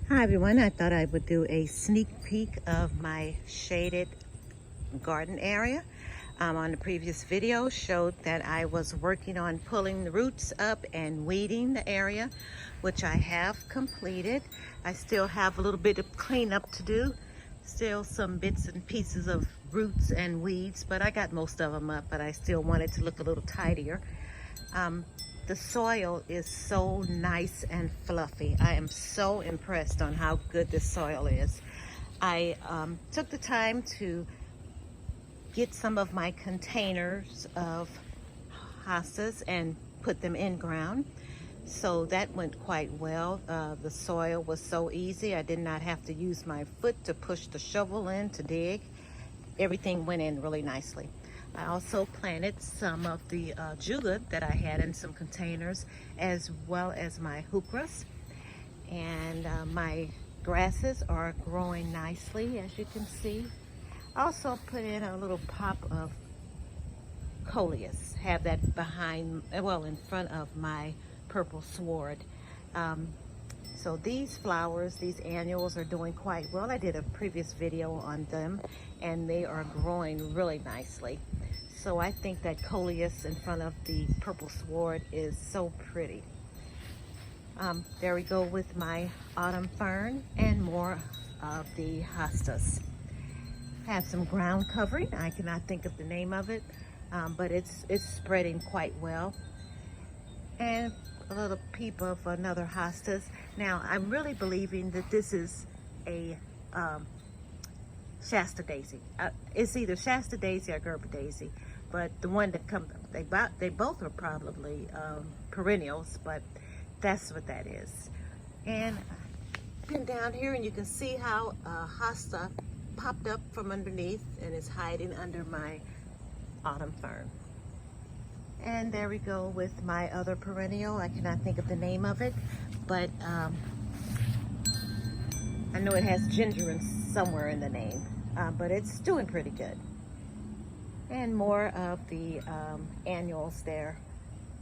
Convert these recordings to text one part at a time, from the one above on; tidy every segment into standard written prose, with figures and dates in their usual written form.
Hi everyone, I thought I would do a sneak peek of my shaded garden area. On the previous video showed that I was working on pulling the roots up and weeding the area, which I have completed. I still have a little bit of cleanup to do, still some bits and pieces of roots and weeds, but I got most of them up, but I still want it to look a little tidier. The soil is so nice and fluffy. I am so impressed on how good this soil is. I took the time to get some of my containers of hostas and put them in ground. So that went quite well. The soil was so easy. I did not have to use my foot to push the shovel in to dig. Everything went in really nicely. I also planted some of the juga that I had in some containers, as well as my heucheras. And my grasses are growing nicely, as you can see. I also put in a little pop of coleus, have that behind, well, in front of my purple sward. So these flowers, these annuals, are doing quite well. I did a previous video on them and they are growing really nicely. So I think that coleus in front of the purple sward is so pretty. There we go with my autumn fern and more of the hostas. Have some ground covering. I cannot think of the name of it, but it's spreading quite well. And a little peep of another hostas. Now I'm really believing that this is a Shasta daisy. It's either Shasta daisy or Gerber daisy, but the one that comes, they both are probably perennials, but that's what that is. And been down here and you can see how hosta popped up from underneath and is hiding under my autumn fern. And there we go with my other perennial. I cannot think of the name of it, but I know it has ginger in somewhere in the name, but it's doing pretty good. And more of the annuals there,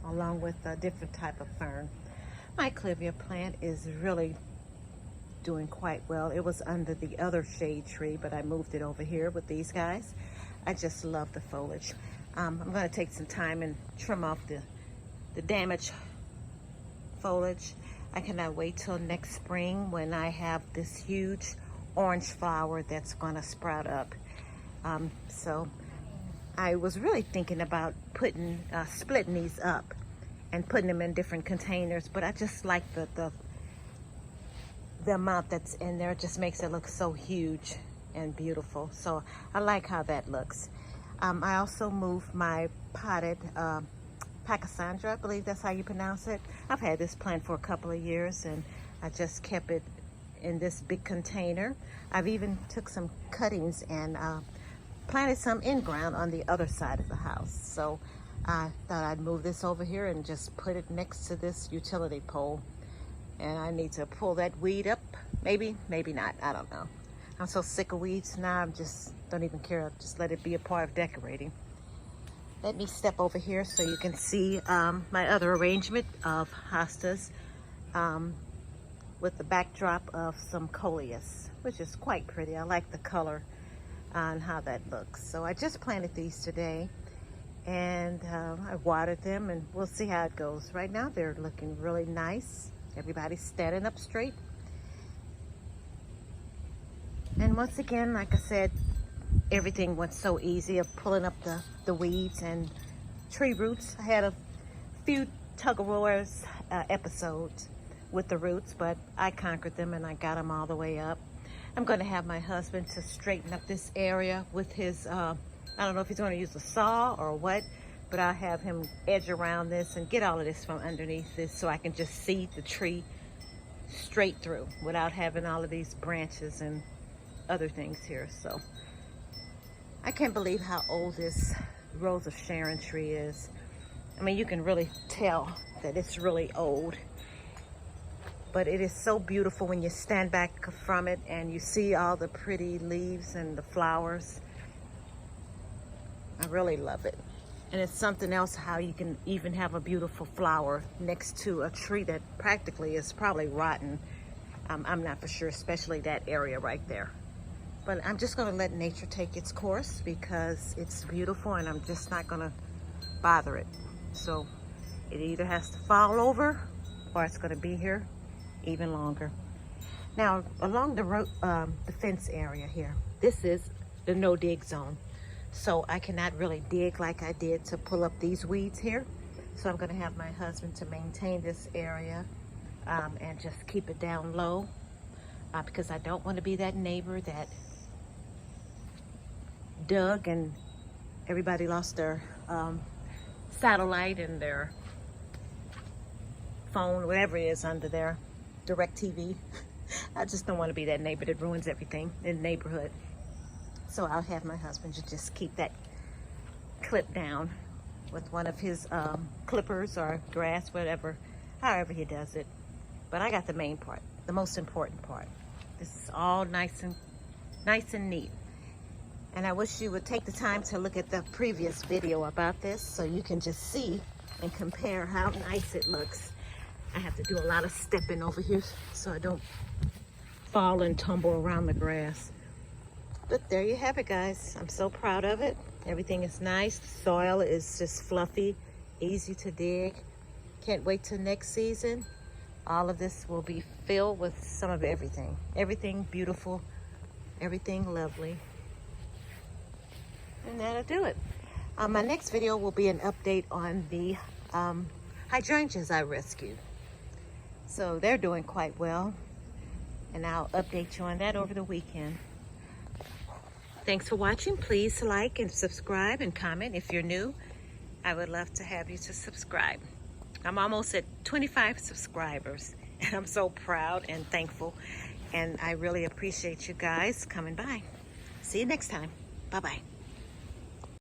along with a different type of fern. My clivia plant is really doing quite well. It was under the other shade tree, but I moved it over here with these guys. I just love the foliage. I'm going to take some time and trim off the damaged foliage. I cannot wait till next spring when I have this huge orange flower that's going to sprout up. So I was really thinking about splitting these up and putting them in different containers, but I just like the amount that's in there. It just makes it look so huge and beautiful. So I like how that looks. I also moved my potted Pachysandra, I believe that's how you pronounce it. I've had this plant for a couple of years and I just kept it in this big container. I've even took some cuttings and planted some in ground on the other side of the house. So I thought I'd move this over here and just put it next to this utility pole. And I need to pull that weed up. Maybe, maybe not, I don't know. I'm so sick of weeds now, I just don't even care. Just let it be a part of decorating. Let me step over here so you can see my other arrangement of hostas with the backdrop of some coleus, which is quite pretty. I like the color on how that looks. So I just planted these today and I watered them and we'll see how it goes. Right now they're looking really nice. Everybody's standing up straight. And once again, like I said, everything went so easy of pulling up the weeds and tree roots. I had a few tug-of-wars episodes with the roots, but I conquered them and I got them all the way up. I'm going to have my husband to straighten up this area with his, I don't know if he's going to use a saw or what, but I'll have him edge around this and get all of this from underneath this so I can just see the tree straight through without having all of these branches and other things here. So I can't believe how old this Rose of Sharon tree is. I mean, you can really tell that it's really old, but it is so beautiful when you stand back from it and you see all the pretty leaves and the flowers. I really love it. And it's something else how you can even have a beautiful flower next to a tree that practically is probably rotten. I'm not for sure, especially that area right there. But I'm just gonna let nature take its course because it's beautiful and I'm just not gonna bother it. So it either has to fall over or it's gonna be here even longer. Now, along the road, the fence area here, this is the no dig zone. So I cannot really dig like I did to pull up these weeds here. So I'm gonna have my husband to maintain this area and just keep it down low because I don't want to be that neighbor that dug and everybody lost their satellite and their phone, whatever it is under there, DirecTV. I just don't want to be that neighbor that ruins everything in the neighborhood. So I'll have my husband to just keep that clip down with one of his clippers or grass, whatever, however he does it. But I got the main part, the most important part. This is all nice and neat. And I wish you would take the time to look at the previous video about this so you can just see and compare how nice it looks. I have to do a lot of stepping over here so I don't fall and tumble around the grass. But there you have it, guys. I'm so proud of it. Everything is nice. The soil is just fluffy, easy to dig. Can't wait till next season. All of this will be filled with some of everything. Everything beautiful, everything lovely. And that'll do it. My next video will be an update on the hydrangeas I rescued. So they're doing quite well. And I'll update you on that over the weekend. Thanks for watching. Please like and subscribe and comment if you're new. I would love to have you to subscribe. I'm almost at 25 subscribers and I'm so proud and thankful. And I really appreciate you guys coming by. See you next time. Bye-bye.